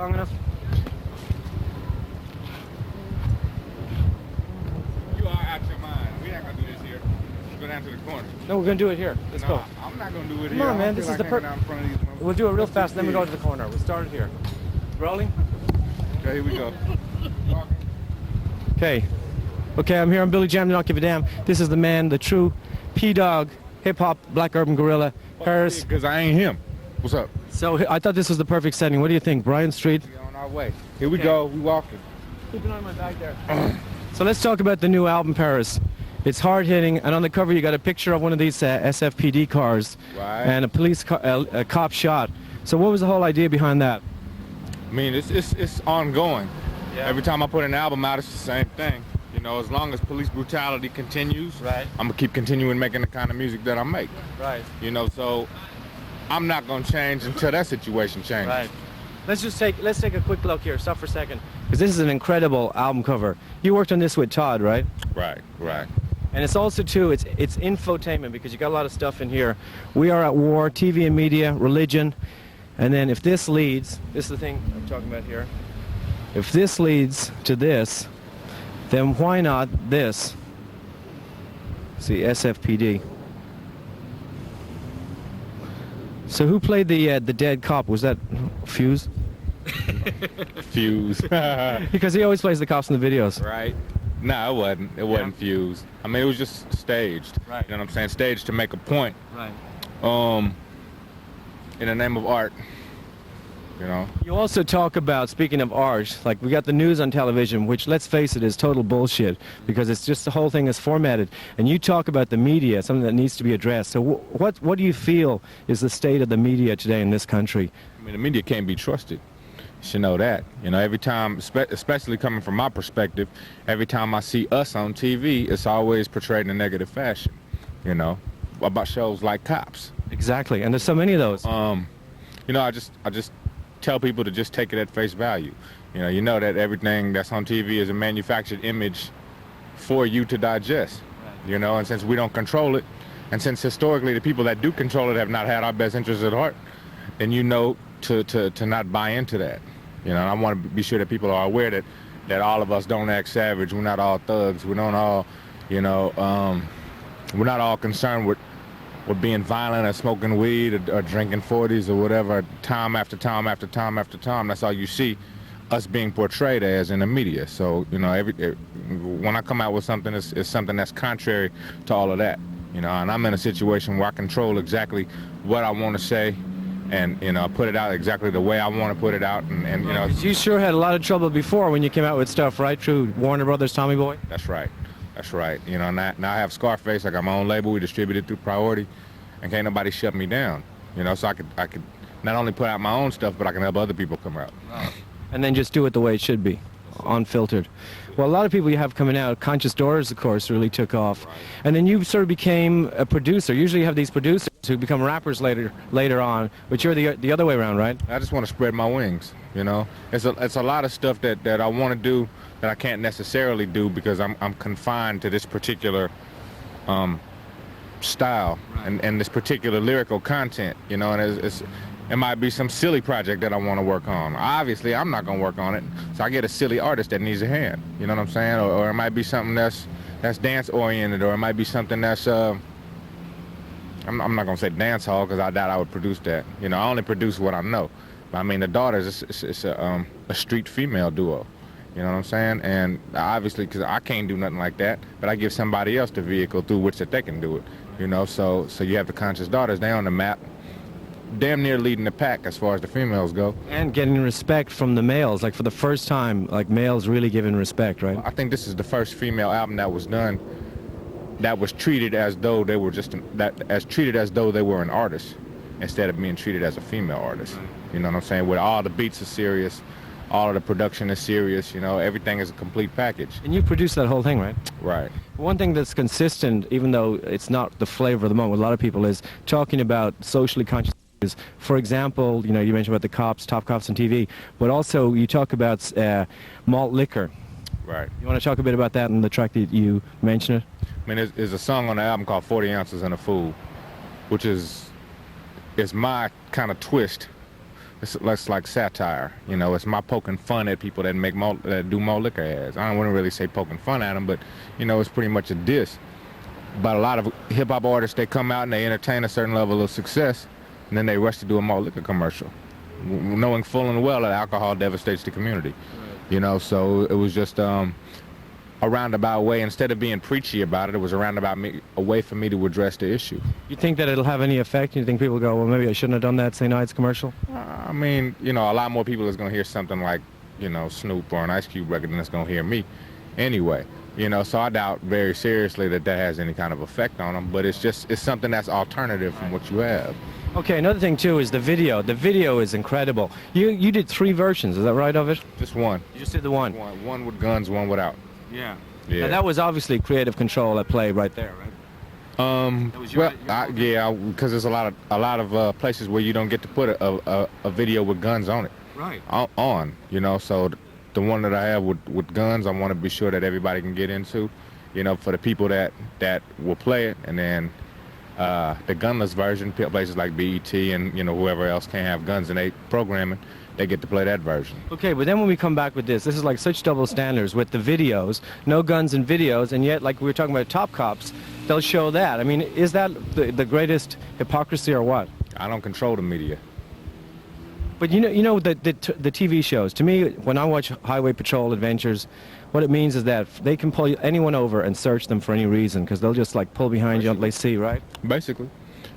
long enough? You are out your mind. We're not gonna do this here. Let's go down to the corner. No, we're gonna do it here. Let's go. I'm not gonna do it Come here. on, man. This is the We'll do it real fast, then we go to the corner. We'll start it here. Rolling? Okay, here we go. Okay. Okay, I'm here. I'm Billy Jam. Don't give a damn. This is the man, the true P-Dog, hip-hop, black urban gorilla, Paris. Because I ain't him. What's up? So I thought this was the perfect setting. What do you think? Bryan Street? We're on our way. Here we go. We walking. Keep an eye on my bag there. So let's talk about the new album, Paris. It's hard-hitting, and on the cover you got a picture of one of these SFPD cars, right, and a cop shot. So what was the whole idea behind that? I mean, it's ongoing. Yeah. Every time I put an album out, it's the same thing. You know, as long as police brutality continues, right, I'm gonna keep continuing making the kind of music that I make. Right. You know, so I'm not gonna change until that situation changes. Right. Let's take a quick look here. Stop for a second, because this is an incredible album cover. You worked on this with Todd, right? Right. Right. And it's also, too, it's infotainment, because you got a lot of stuff in here. We are at war, TV and media, religion, and then if this leads, this is the thing I'm talking about here, if this leads to this, then why not this? See, SFPD. So who played the dead cop? Was that Fuse? Fuse. Because he always plays the cops in the videos. Right. No, it wasn't. It wasn't Fuse. I mean, it was just staged. Right. You know what I'm saying? Staged to make a point. Right. In the name of art. You know. You also talk about, speaking of art, like we got the news on television, which, let's face it, is total bullshit, because it's just the whole thing is formatted. And you talk about the media, something that needs to be addressed. So what do you feel is the state of the media today in this country? I mean, the media can't be trusted. You should know that. You know, every time, especially coming from my perspective, every time I see us on TV, it's always portrayed in a negative fashion. You know, about shows like Cops. Exactly, and there's so many of those. You know, I just tell people to just take it at face value. You know that everything that's on TV is a manufactured image for you to digest. Right. You know, and since we don't control it, and since historically the people that do control it have not had our best interests at heart, then you know to not buy into that. You know, and I want to be sure that people are aware that all of us don't act savage. We're not all thugs. We don't all, you know, we're not all concerned with being violent or smoking weed or drinking 40s or whatever, time after time after time after time. That's all you see us being portrayed as in the media. So, you know, when I come out with something, it's something that's contrary to all of that. You know, and I'm in a situation where I control exactly what I want to say, and, you know, put it out exactly the way I want to put it out. And you know, you sure had a lot of trouble before when you came out with stuff, right? Through Warner Brothers, Tommy Boy? That's right. That's right. You know, now I have Scarface. I got my own label. We distribute it through Priority, and can't nobody shut me down. You know, so I could not only put out my own stuff, but I can help other people come out. And then just do it the way it should be, unfiltered. Well, a lot of people you have coming out, Conscious Doors, of course, really took off. Right. And then you sort of became a producer. Usually you have these producers who become rappers later on, but you're the other way around, right? I just want to spread my wings, you know. It's a lot of stuff that I want to do that I can't necessarily do because I'm confined to this particular style, right, and this particular lyrical content, you know, and it might be some silly project that I want to work on. Obviously, I'm not going to work on it, so I get a silly artist that needs a hand, you know what I'm saying? Or it might be something that's dance-oriented, or it might be something that's, I'm not going to say dance hall, because I doubt I would produce that. You know, I only produce what I know. I mean, the Daughters, it's a street female duo, you know what I'm saying? And obviously, because I can't do nothing like that, but I give somebody else the vehicle through which that they can do it, you know? So you have the Conscious Daughters, they on the map, damn near leading the pack as far as the females go. And getting respect from the males, like for the first time, like males really giving respect, right? I think this is the first female album that was done that was treated as though they were treated as though they were an artist instead of being treated as a female artist. Right. You know what I'm saying? Where all the beats are serious, all of the production is serious, you know, everything is a complete package. And you produced that whole thing, right? Right. One thing that's consistent, even though it's not the flavor of the moment with a lot of people, is talking about socially conscious. For example, you know, you mentioned about the cops, top cops on TV, but also you talk about malt liquor. Right. You want to talk a bit about that in the track that you mentioned it? I mean, there's a song on the album called 40 Ounces and a Fool, which is my kind of twist it's less like satire. You know, it's my poking fun at people that that do more liquor ads. I wouldn't really say poking fun at them, but you know, it's pretty much a diss. But a lot of hip hop artists, they come out and they entertain a certain level of success, and then they rush to do a malt liquor commercial, knowing full and well that alcohol devastates the community. Right. You know, so it was just a roundabout way. Instead of being preachy about it, it was a way for me to address the issue. You think that it'll have any effect? You think people go, well, maybe I shouldn't have done that St. Ides commercial? I mean, you know, a lot more people is going to hear something like, you know, Snoop or an Ice Cube record than it's going to hear me anyway. You know, so I doubt very seriously that has any kind of effect on them, but it's something that's alternative from what you have. Okay, another thing too is the video. The video is incredible. You did 3 versions, is that right, of it? Just one. You just did the one? One with guns, one without. Yeah. Yeah. Now that was obviously creative control at play right there, right? Yeah, because there's a lot of places where you don't get to put a video with guns on it. Right. You know, so the one that I have with guns, I want to be sure that everybody can get into, you know, for the people that will play it. And then the gunless version, places like BET and, you know, whoever else can't have guns in their programming, they get to play that version. Okay, but then when we come back with this is like such double standards with the videos, no guns in videos, and yet, like we were talking about Top Cops, they'll show that. I mean, is that the greatest hypocrisy or what? I don't control the media. But you know the TV shows, to me, when I watch Highway Patrol Adventures, what it means is that they can pull anyone over and search them for any reason, because they'll just like pull behind you until they see, right? Basically.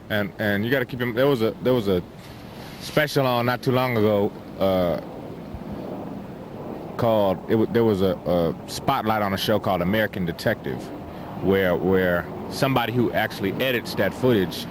And you got to keep them. There was a special on not too long ago there was a spotlight on a show called American Detective, where somebody who actually edits that footage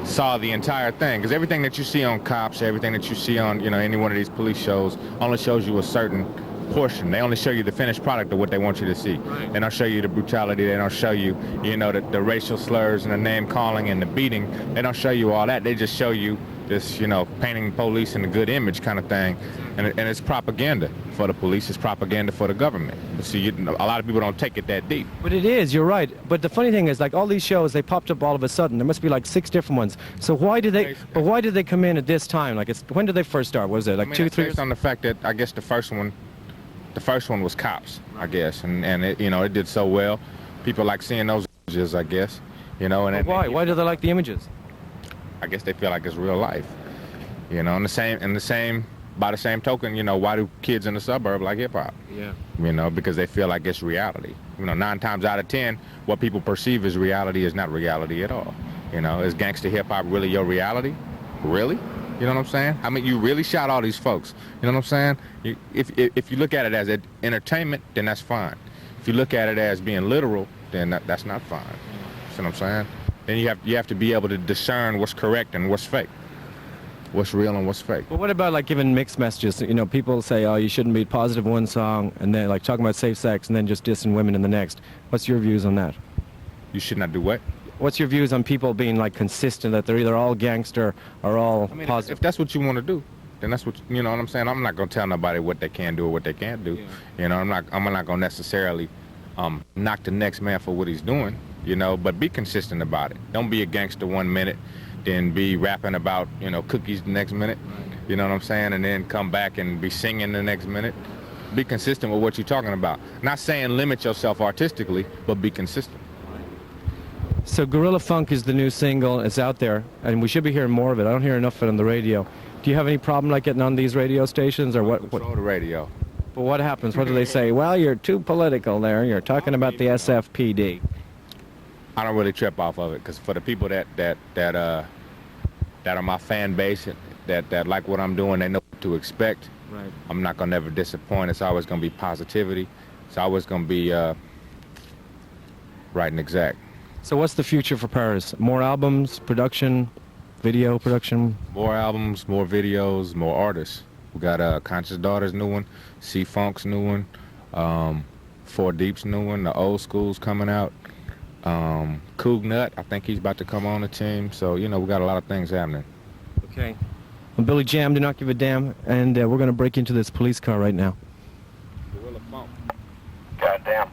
saw the entire thing, because everything that you see on Cops, everything that you see on, you know, any one of these police shows only shows you a certain portion. They only show you the finished product of what they want you to see. Right. They don't show you the brutality. They don't show you, you know, the racial slurs and the name calling and the beating. They don't show you all that. They just show you this, you know, painting police in a good image kind of thing. And it's propaganda for the police. It's propaganda for the government. But see, a lot of people don't take it that deep. But it is, you're right. But the funny thing is, like, all these shows, they popped up all of a sudden. There must be like 6 different ones. So why did they come in at this time? Like, when did they first start? Was it like 2, 3 years? Based on the fact that I guess the first one was Cops, I guess, and it, you know, it did so well. People like seeing those images, I guess, you know. And why? Why do they like the images? I guess they feel like it's real life, you know. And by the same token, you know, why do kids in the suburb like hip hop? Yeah. You know, because they feel like it's reality. You know, 9 times out of 10, what people perceive as reality is not reality at all. You know, is gangster hip hop really your reality? Really? You know what I'm saying? I mean, you really shot all these folks. You know what I'm saying? If you look at it as entertainment, then that's fine. If you look at it as being literal, then that's not fine. See what I'm saying? Then you have to be able to discern what's correct and what's fake, what's real and what's fake. But what about like giving mixed messages? You know, people say, oh, you shouldn't be positive in one song, and then like talking about safe sex, and then just dissing women in the next. What's your views on that? You should not do what? What's your views on people being like consistent, that they're either all gangster or all positive? If that's what you want to do, then that's what, you know what I'm saying? I'm not going to tell nobody what they can do or what they can't do. Yeah. You know, I'm not going to necessarily knock the next man for what he's doing, you know, but be consistent about it. Don't be a gangster 1 minute, then be rapping about, you know, cookies the next minute, you know what I'm saying? And then come back and be singing the next minute. Be consistent with what you're talking about. Not saying limit yourself artistically, but be consistent. So Guerrilla Funk is the new single. It's out there, and we should be hearing more of it. I don't hear enough of it on the radio. Do you have any problem like getting on these radio stations, or what? Control the radio. But what happens? What do they say? Well, you're too political there. You're talking about the SFPD. I don't really trip off of it, because for the people that are my fan base, that like what I'm doing, they know what to expect. Right. I'm not gonna never disappoint. It's always gonna be positivity. It's always gonna be right and exact. So what's the future for Paris? More albums, production, video production? More albums, more videos, more artists. We got Conscious Daughter's new one, C-Funk's new one, 4 Deep's new one, the Old School's coming out. Coog Nut, I think he's about to come on the team. So, you know, we got a lot of things happening. Okay. Well, Billy Jam, do not give a damn, and we're going to break into this police car right now. Guerrilla Funk. Goddamn.